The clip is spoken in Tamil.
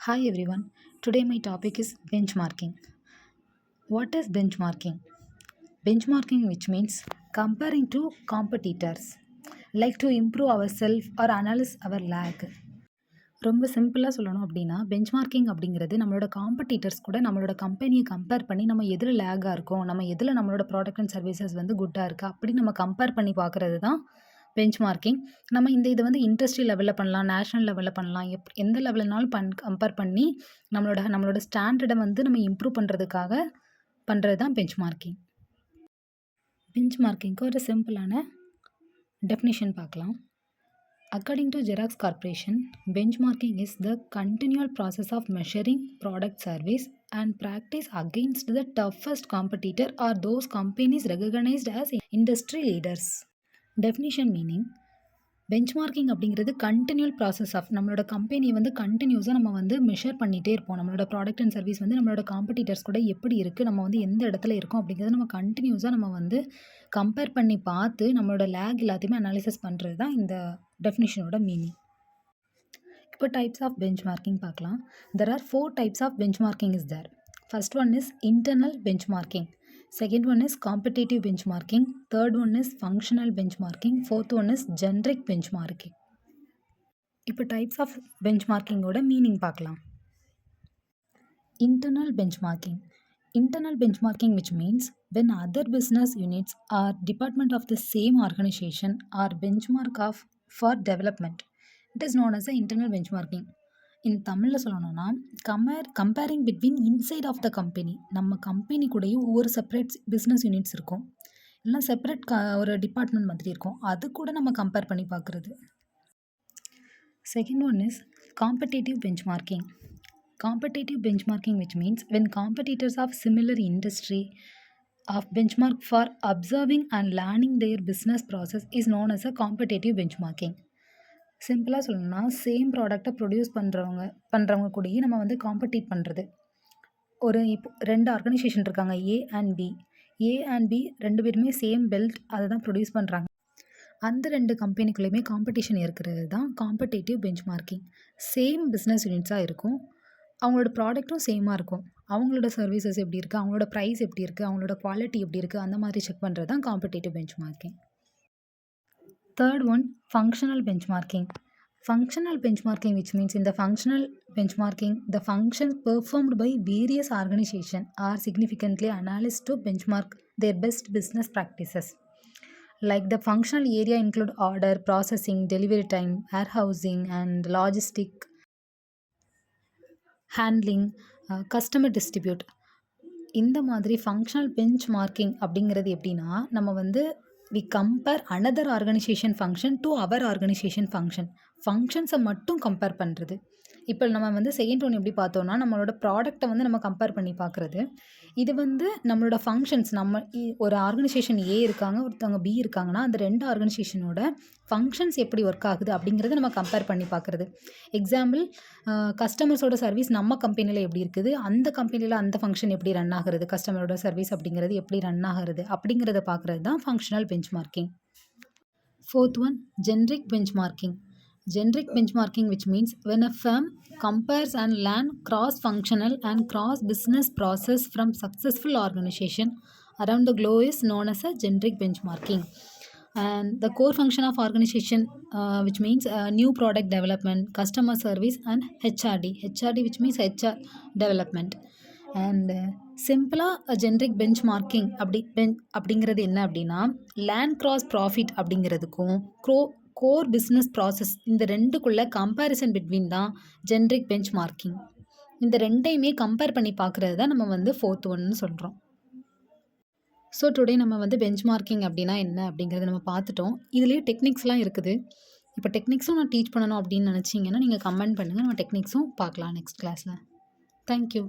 Hi everyone. Today my topic is benchmarking. What is benchmarking? Benchmarking, which means comparing to competitors, like to improve ourselves or analyze our lag. ரொம்ப சிம்பிளாக சொல்லணும் அப்படின்னா பெஞ்ச்மார்க்கிங் அப்படிங்கிறது நம்மளோட காம்படிட்டர்ஸ் கூட நம்மளோட கம்பெனியை கம்பேர் பண்ணி நம்ம எதில் லேகாக இருக்கோம், நம்ம எதில் நம்மளோட ப்ராடக்ட் அண்ட் சர்வீசஸ் வந்து குட்டாக இருக்குது அப்படி நம்ம கம்பேர் பண்ணி பார்க்குறது தான் பெஞ்ச்மார்க்கிங். நம்ம இதை வந்து இண்டஸ்ட்ரி லெவலில் பண்ணலாம், நேஷனல் லெவலில் பண்ணலாம், எந்த லெவல்னாலும் கம்பேர் பண்ணி நம்மளோட ஸ்டாண்டர்டை வந்து நம்ம இம்ப்ரூவ் பண்ணுறதுக்காக பண்ணுறது தான் பெஞ்ச்மார்க்கிங். பெஞ்ச்மார்க்கிங்க்கு ஒரு சிம்பிளான டெஃபினிஷன் பார்க்கலாம். According to Xerox Corporation, benchmarking is the continual process of measuring product, service, and practice against the toughest competitor or those companies recognized as industry leaders. Definition meaning, benchmarking அப்படிங்கிறது கண்டினியூல் ப்ராசஸ் ஆஃப் நம்மளோட கம்பெனியை வந்து கண்டினியூஸாக நம்ம வந்து மெஷர் பண்ணிகிட்டே இருப்போம். நம்மளோட ப்ராடக்ட் அண்ட் சர்வீஸ் வந்து நம்மளோட காம்படிட்டர்ஸ் கூட எப்படி இருக்குது, நம்ம வந்து எந்த இடத்துல இருக்கோம் அப்படிங்கிறத நம்ம கண்டினியூஸாக நம்ம வந்து கம்பேர் பண்ணி பார்த்து நம்மளோட லேக் எல்லாத்தையுமே அனாலிசிஸ் பண்ணுறது தான் இந்த டெஃபினிஷனோட மீனிங். இப்போ டைப்ஸ் ஆஃப் பெஞ்ச்மார்க்கிங் பார்க்கலாம். There are 4 types of benchmarking is there. First one is internal benchmarking. Second one is competitive benchmarking. Third one is functional benchmarking. Fourth one is generic benchmarking. இப்போ டைப்ஸ் ஆஃப் பெஞ்ச்மார்க்கிங்கோட மீனிங் பார்க்கலாம். Internal benchmarking. Internal benchmarking, which means when other business units or department of the same organization are benchmark for development. It is known as the internal benchmarking. இந்த தமிழில் சொல்லணும்னா comparing between inside of the company. நம்ம கம்பெனி கூடயும் ஒவ்வொரு செப்பரேட் பிஸ்னஸ் யூனிட்ஸ் இருக்கும், இல்லைனா செப்பரேட் ஒரு டிபார்ட்மெண்ட் மாதிரி இருக்கும், அது கூட நம்ம கம்பேர் பண்ணி பார்க்குறது. Second one is competitive benchmarking. Competitive benchmarking, which means when competitors of similar industry of benchmark for observing and learning their business process is known as a competitive benchmarking. சிம்பிளாக சொல்லணும்னா சேம் ப்ராடக்டை ப்ரொடியூஸ் பண்ணுறவங்க கூடயே நம்ம வந்து காம்படிட் பண்ணுறது. இப்போ 2 ஆர்கனைசேஷன் இருக்காங்க, ஏ அண்ட் பி 2 பேருமே சேம் பெல்ட் அதை தான் ப்ரொடியூஸ் பண்ணுறாங்க. அந்த 2 கம்பெனிக்குள்ளேயுமே காம்படிஷன் இருக்கிறது தான் காம்படிட்டிவ் பெஞ்ச்மார்க்கிங். சேம் பிஸ்னஸ் யூனிட்ஸாக இருக்கும், அவங்களோட ப்ராடக்ட்டும் சேமாக இருக்கும், அவங்களோட சர்வீசஸ் எப்படி இருக்குது, அவங்களோட ப்ரைஸ் எப்படி இருக்குது, அவங்களோட குவாலிட்டி எப்படி இருக்குது, அந்த மாதிரி செக் பண்ணுறது தான் competitive benchmarking. Third one, functional benchmarking. Functional benchmarking, which means in the functional benchmarking, the functions performed by various organizations are significantly analyzed to benchmark their best business practices. Like the functional area include order, processing, delivery time, warehousing, and logistic handling, customer distribute. இந்த மாதிரி ஃபங்க்ஷனல் பெஞ்ச்மார்க்கிங் அப்படிங்கிறது எப்படின்னா, நம்ம வந்து we compare another organization function to our organization ஃபங்க்ஷன்ஸை மட்டும் கம்பேர் பண்ணுறது. இப்போ நம்ம வந்து செகண்ட் ஒன் எப்படி பார்த்தோன்னா, நம்மளோட ப்ராடக்டை வந்து நம்ம கம்பேர் பண்ணி பார்க்குறது. இது வந்து நம்மளோட ஃபங்க்ஷன்ஸ், நம்ம ஒரு ஆர்கனைசேஷன் ஏ இருக்காங்க, ஒருத்தவங்க பி இருக்காங்கன்னா அந்த 2 ஆர்கனைசேஷனோட ஃபங்க்ஷன்ஸ் எப்படி ஒர்க் ஆகுது அப்படிங்கிறத நம்ம கம்பேர் பண்ணி பார்க்குறது. எக்ஸாம்பிள், கஸ்டமர்ஸோட சர்வீஸ் நம்ம கம்பெனியில் எப்படி இருக்குது, அந்த கம்பெனியில் அந்த ஃபங்க்ஷன் எப்படி ரன் ஆகுறது, கஸ்டமரோட சர்வீஸ் அப்படிங்கிறது எப்படி ரன் ஆகுறது அப்படிங்கிறத பார்க்குறது தான் functional benchmarking. Fourth one, generic benchmarking. Generic benchmarking, which means when a firm compares and learn cross-functional and cross-business process from successful organization around the globe is known as a generic benchmarking. And the core function of organization, which means new product development, customer service, and HRD, which means HR development. And சிம்பிளாக ஜென்ரிக் பெஞ்ச்மார்க்கிங் அப்படிங்கிறது என்ன அப்படின்னா, லேண்ட் கிராஸ் ப்ராஃபிட் அப்படிங்கிறதுக்கும் கோர் பிஸ்னஸ் ப்ராசஸ், இந்த 2க்குள்ள கம்பேரிசன் பிட்வீன் தான் ஜென்ரிக் பெஞ்ச்மார்க்கிங். இந்த 2யுமே கம்பேர் பண்ணி பார்க்குறது தான் நம்ம வந்து 4th ஒன்னு சொல்கிறோம். ஸோ டுடே நம்ம வந்து பெஞ்ச்மார்க்கிங் அப்படின்னா என்ன அப்படிங்கிறத நம்ம பார்த்துட்டோம். இதுலேயே டெக்னிக்ஸ்லாம் இருக்குது. இப்போ டெக்னிக்ஸும் நான் டீச் பண்ணணும் அப்படின்னு நினச்சிங்கன்னா நீங்கள் கமெண்ட் பண்ணுங்கள், நம்ம டெக்னிக்ஸும் பார்க்கலாம் நெக்ஸ்ட் கிளாஸில். தேங்க்யூ.